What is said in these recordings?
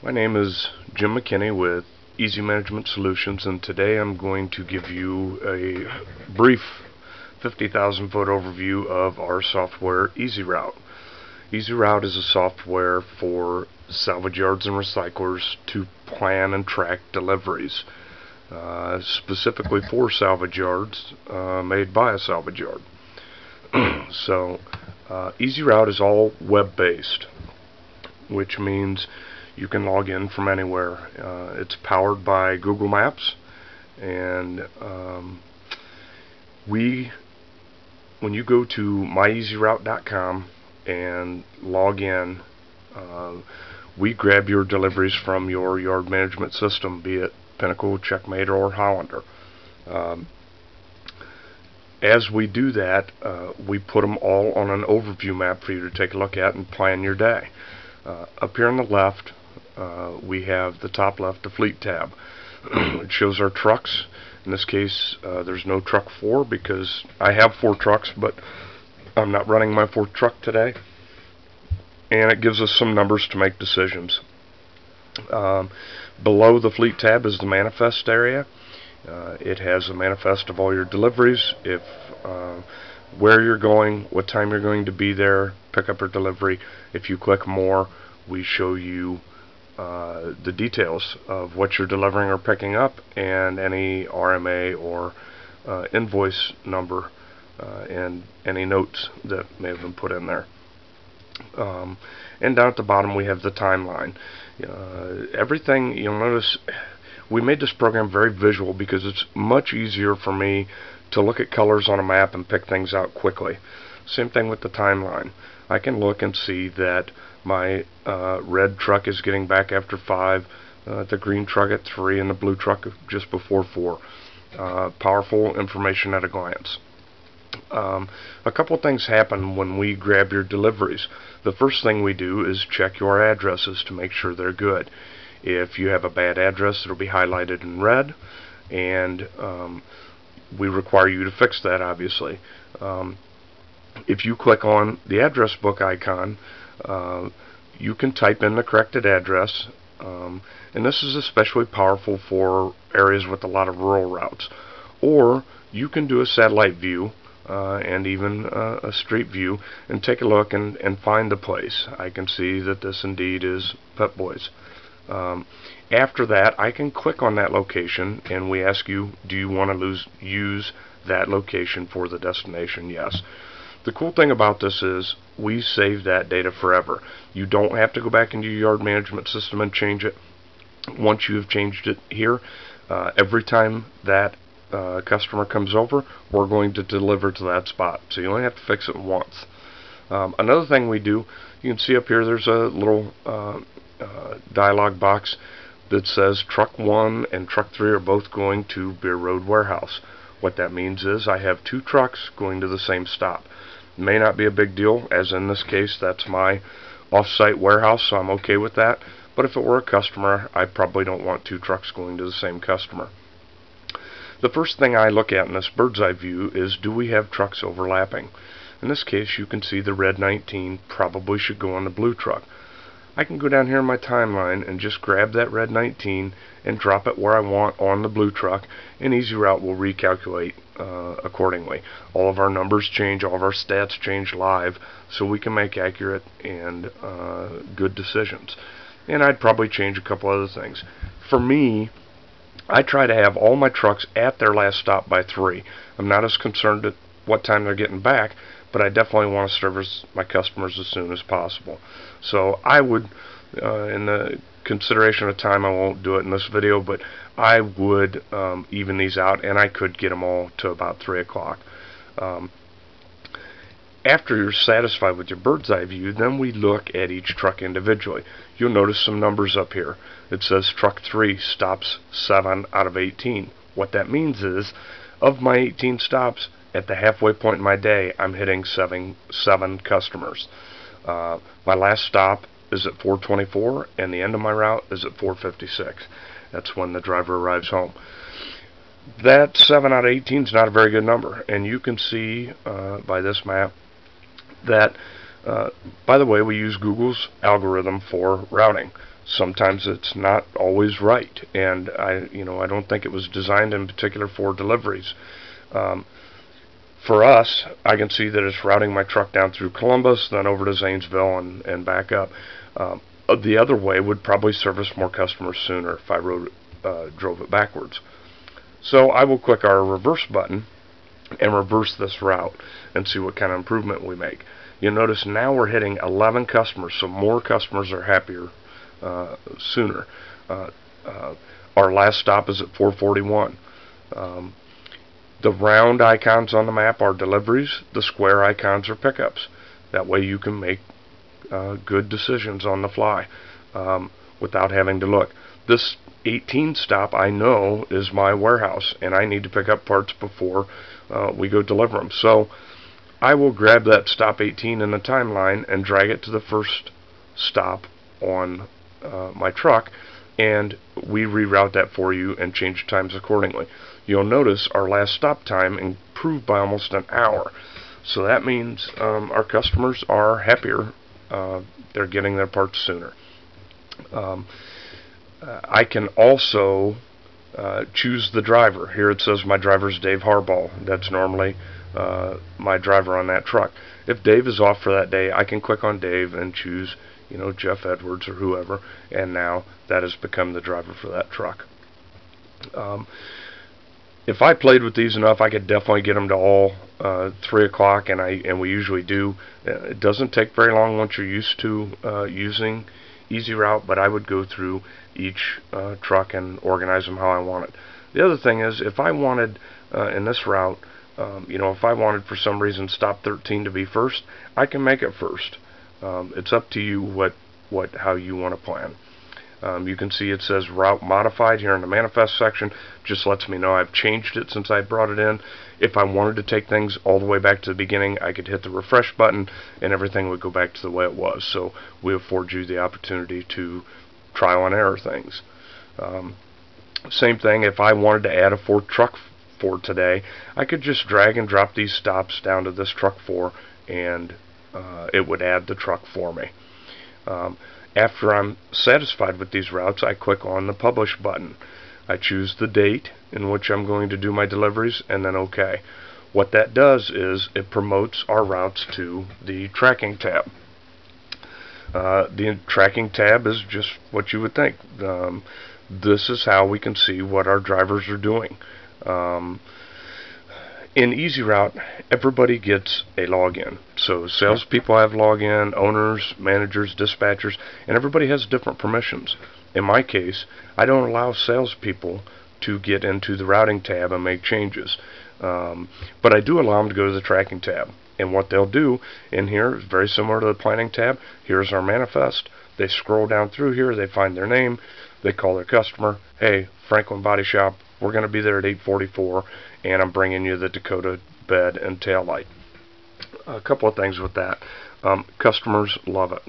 My name is Jim McKinney with Easy Management Solutions, and today I'm going to give you a brief 50,000 foot overview of our software EasyRoute. EasyRoute is a software for salvage yards and recyclers to plan and track deliveries, specifically for salvage yards made by a salvage yard. So EasyRoute is all web-based, which means you can log in from anywhere. It's powered by Google Maps, and when you go to myeasyroute.com and log in, we grab your deliveries from your yard management system, be it Pinnacle, Checkmate, or Hollander. As we do that, we put them all on an overview map for you to take a look at and plan your day. Up here on the left, we have the top left, the fleet tab. It shows our trucks. In this case, there's no truck 4 because I have 4 trucks, but I'm not running my 4th truck today. And it gives us some numbers to make decisions. Below the fleet tab is the manifest area. It has a manifest of all your deliveries, where you're going, what time you're going to be there, pickup or delivery. If you click more, we show you the details of what you're delivering or picking up, and any RMA or invoice number, and any notes that may have been put in there. And down at the bottom we have the timeline. Everything, you'll notice we made this program very visual because it's much easier for me to look at colors on a map and pick things out quickly. Same thing with the timeline. I can look and see that my red truck is getting back after 5, the green truck at 3, and the blue truck just before 4. Powerful information at a glance. A couple things happen when we grab your deliveries. The first thing we do is check your addresses to make sure they're good. If you have a bad address, it'll be highlighted in red, and we require you to fix that, obviously. If you click on the address book icon, you can type in the corrected address, and this is especially powerful for areas with a lot of rural routes. Or you can do a satellite view and even a street view and take a look and find the place. I can see that this indeed is Pep Boys. After that, I can click on that location, and we ask you, do you want to use that location for the destination? Yes. The cool thing about this is we save that data forever. You don't have to go back into your yard management system and change it. Once you have changed it here, every time that customer comes over, we're going to deliver to that spot. So you only have to fix it once. Another thing we do, you can see up here there's a little dialog box that says truck 1 and truck 3 are both going to Beer Road Warehouse. What that means is I have 2 trucks going to the same stop. It may not be a big deal, as in this case that's my off-site warehouse, so I'm okay with that. But if it were a customer, I probably don't want 2 trucks going to the same customer. The first thing I look at in this bird's eye view is, do we have trucks overlapping? In this case, you can see the red 19 probably should go on the blue truck. I can go down here in my timeline and just grab that red 19 and drop it where I want on the blue truck, and EasyRoute will recalculate accordingly. All of our numbers change, all of our stats change live, so we can make accurate and good decisions. And I'd probably change a couple other things. For me, I try to have all my trucks at their last stop by 3. I'm not as concerned at what time they're getting back, but I definitely want to service my customers as soon as possible. So I would, in the consideration of time, I won't do it in this video, but I would even these out, and I could get them all to about 3 o'clock. After you're satisfied with your bird's eye view, then we look at each truck individually. You'll notice some numbers up here. It says truck 3 stops 7 out of 18. What that means is, of my 18 stops, at the halfway point in my day, I'm hitting 7 customers. My last stop is at 4:24, and the end of my route is at 4:56. That's when the driver arrives home. That 7 out of 18 is not a very good number, and you can see by this map that By the way, we use Google's algorithm for routing. Sometimes it's not always right, and I don't think it was designed in particular for deliveries. For us, I can see that it's routing my truck down through Columbus, then over to Zanesville, and back up. The other way would probably service more customers sooner if I drove it backwards. So I will click our reverse button and reverse this route and see what kind of improvement we make. You'll notice now we're hitting 11 customers, so more customers are happier sooner. Our last stop is at 441. The round icons on the map are deliveries. The square icons are pickups. That way you can make good decisions on the fly without having to look. This 18 stop I know is my warehouse, and I need to pick up parts before we go deliver them. So I will grab that stop 18 in the timeline and drag it to the first stop on my truck, and we reroute that for you and change times accordingly. You'll notice our last stop time improved by almost an hour. So that means our customers are happier. They're getting their parts sooner. I can also choose the driver. Here it says my driver's Dave Harbaugh. That's normally my driver on that truck. If Dave is off for that day, I can click on Dave and choose, Jeff Edwards or whoever, and now that has become the driver for that truck. If I played with these enough, I could definitely get them to all 3 o'clock, and we usually do. It doesn't take very long once you're used to using Easy Route, but I would go through each truck and organize them how I want it. The other thing is, if I wanted in this route, if I wanted for some reason stop 13 to be first, I can make it first. It's up to you how you want to plan. You can see it says route modified here in the manifest section. Just lets me know I've changed it since I brought it in. If I wanted to take things all the way back to the beginning, I could hit the refresh button and everything would go back to the way it was. So we afford you the opportunity to trial and error things. Same thing, if I wanted to add a 4th truck for today, I could just drag and drop these stops down to this truck 4, and it would add the truck for me. After I'm satisfied with these routes, I click on the Publish button. I choose the date in which I'm going to do my deliveries, and then OK. What that does is it promotes our routes to the tracking tab. The tracking tab is just what you would think. This is how we can see what our drivers are doing. In Easy Route, everybody gets a login. So salespeople have login, owners, managers, dispatchers, and everybody has different permissions. In my case, I don't allow salespeople to get into the routing tab and make changes. But I do allow them to go to the tracking tab. And what they'll do in here is very similar to the planning tab. Here's our manifest. They scroll down through here, they find their name, they call their customer, hey, Franklin Body Shop, we're going to be there at 8:44, and I'm bringing you the Dakota bed and tail light. A couple of things with that. Customers love it.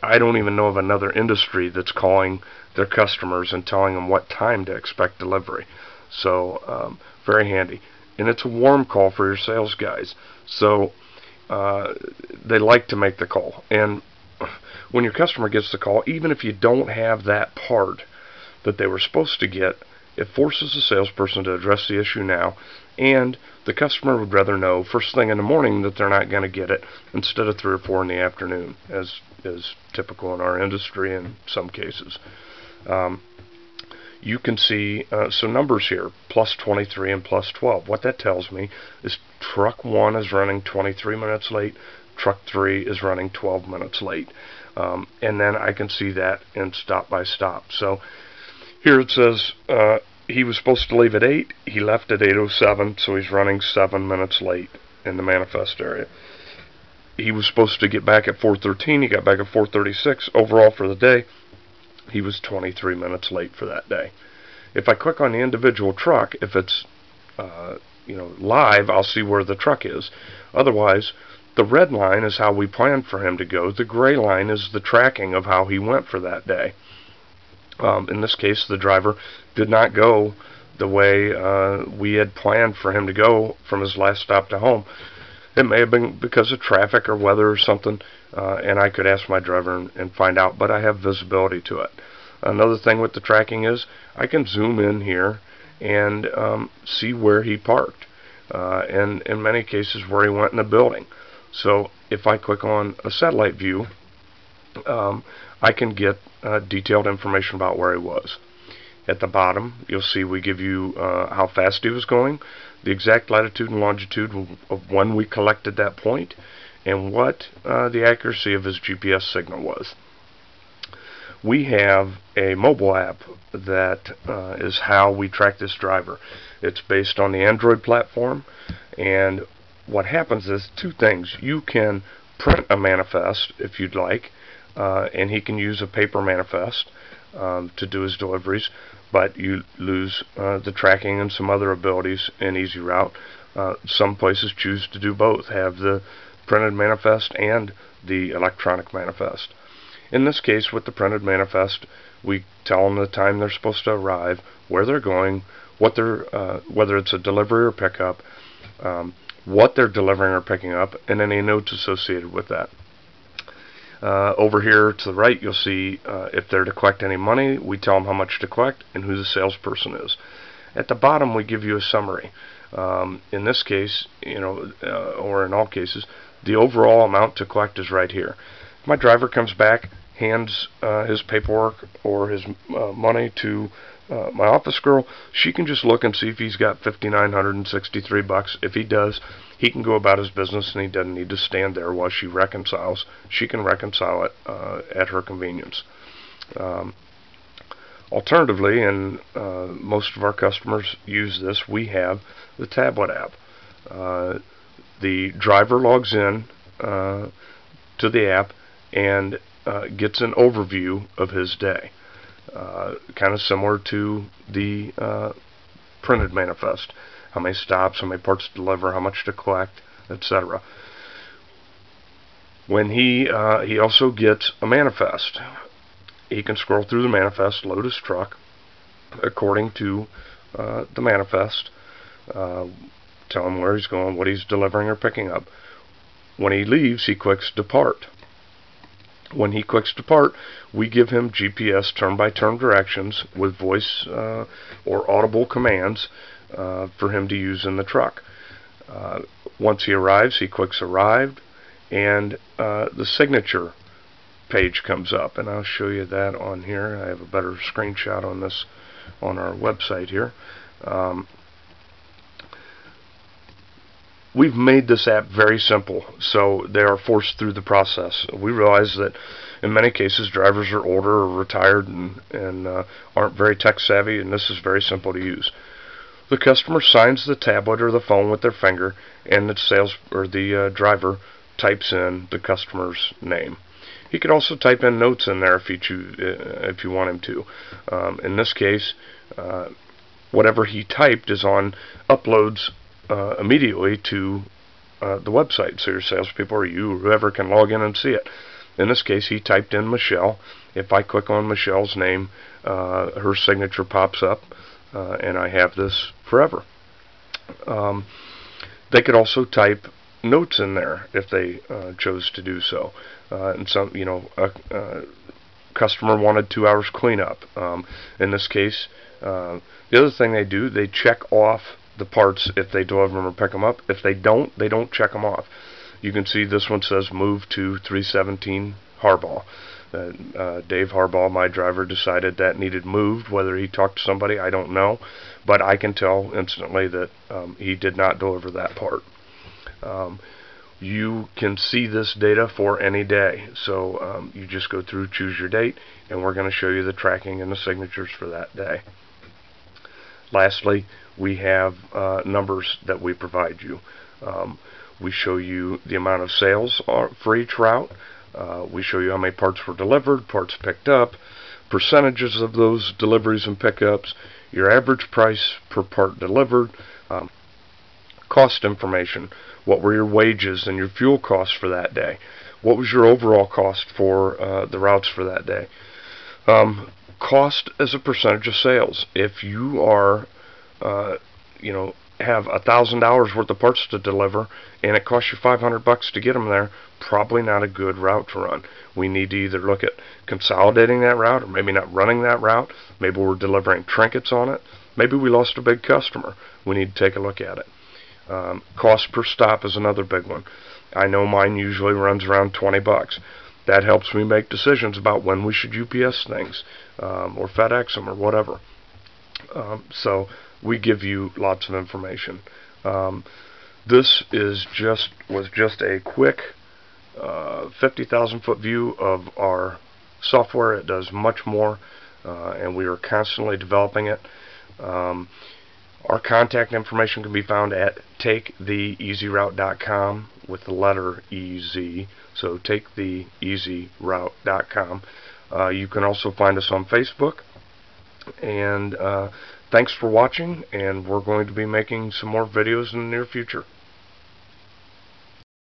I don't even know of another industry that's calling their customers and telling them what time to expect delivery. So very handy. And it's a warm call for your sales guys. So they like to make the call. And when your customer gets the call, even if you don't have that part that they were supposed to get, it forces the salesperson to address the issue now, and the customer would rather know first thing in the morning that they're not going to get it instead of 3 or 4 in the afternoon, as is typical in our industry in some cases. You can see some numbers here, plus 23 and plus 12. What that tells me is truck 1 is running 23 minutes late, truck 3 is running 12 minutes late. And then I can see that in stop by stop. So here it says he was supposed to leave at 8, he left at 8:07, so he's running 7 minutes late in the manifest area. He was supposed to get back at 4:13, he got back at 4:36. Overall for the day, he was 23 minutes late for that day. If I click on the individual truck, if it's live, I'll see where the truck is. Otherwise, the red line is how we planned for him to go. The gray line is the tracking of how he went for that day. In this case, the driver did not go the way we had planned for him to go from his last stop to home. It may have been because of traffic or weather or something, and I could ask my driver and find out, but I have visibility to it. Another thing with the tracking is I can zoom in here and see where he parked, and in many cases where he went in the building. So if I click on a satellite view, I can get detailed information about where he was. At the bottom, you'll see we give you how fast he was going, the exact latitude and longitude of when we collected that point, and what the accuracy of his GPS signal was. We have a mobile app that is how we track this driver. It's based on the Android platform, and what happens is two things. You can print a manifest if you'd like, and he can use a paper manifest to do his deliveries, but you lose the tracking and some other abilities in Easy Route. Some places choose to do both, have the printed manifest and the electronic manifest. In this case, with the printed manifest, we tell them the time they're supposed to arrive, where they're going, what they're, whether it's a delivery or pickup, what they're delivering or picking up, and any notes associated with that. Over here to the right, you'll see if they're to collect any money, we tell them how much to collect and who the salesperson is. At the bottom, we give you a summary. In this case, or in all cases, the overall amount to collect is right here. If my driver comes back, hands his paperwork or his money to my office girl, she can just look and see if he's got $5,963. If he does, he can go about his business and he doesn't need to stand there while she reconciles. She can reconcile it at her convenience. Alternatively, and most of our customers use this, we have the tablet app. The driver logs in to the app and gets an overview of his day. Kind of similar to the printed manifest. How many stops, how many parts to deliver, how much to collect, etc. When he also gets a manifest. He can scroll through the manifest, load his truck according to the manifest, tell him where he's going, what he's delivering or picking up. When he leaves, he clicks depart. When he clicks depart, we give him GPS turn-by-turn directions with voice or audible commands for him to use in the truck. Once he arrives, he clicks arrived, and the signature page comes up, and I'll show you that on here. I have a better screenshot on this on our website here. We've made this app very simple, so they are forced through the process. We realize that in many cases drivers are older or retired and aren't very tech savvy, and this is very simple to use. The customer signs the tablet or the phone with their finger, and the driver types in the customer's name. He could also type in notes in there if you want him to. In this case, whatever he typed is on uploads immediately to the website, so your salespeople or you or whoever can log in and see it. In this case, he typed in Michelle. If I click on Michelle's name, her signature pops up, and I have this forever. They could also type notes in there if they chose to do so. And some, a customer wanted 2 hours cleanup. In this case, the other thing they do, they check off the parts if they deliver them or pick them up. If they don't check them off. You can see this one says move to 317 Harbaugh. Dave Harbaugh, my driver, decided that needed moved. Whether he talked to somebody, I don't know, but I can tell instantly that he did not deliver that part. You can see this data for any day, so you just go through, choose your date, and we're going to show you the tracking and the signatures for that day. Lastly, we have numbers that we provide you. We show you the amount of sales for each route. We show you how many parts were delivered, parts picked up, percentages of those deliveries and pickups, your average price per part delivered, cost information. What were your wages and your fuel costs for that day? What was your overall cost for the routes for that day? Cost as a percentage of sales. If you are, have $1,000 worth of parts to deliver and it costs you $500 to get them there, probably not a good route to run. We need to either look at consolidating that route, or maybe not running that route. Maybe we're delivering trinkets on it. Maybe we lost a big customer. We need to take a look at it. Cost per stop is another big one. I know mine usually runs around $20. That helps me make decisions about when we should UPS things, or FedEx them, or whatever. So we give you lots of information. This was just a quick 50,000 foot view of our software. It does much more, and we are constantly developing it. Our contact information can be found at taketheeasyroute.com with the letter EZ. So taketheeasyroute.com. You can also find us on Facebook. And thanks for watching, and we're going to be making some more videos in the near future.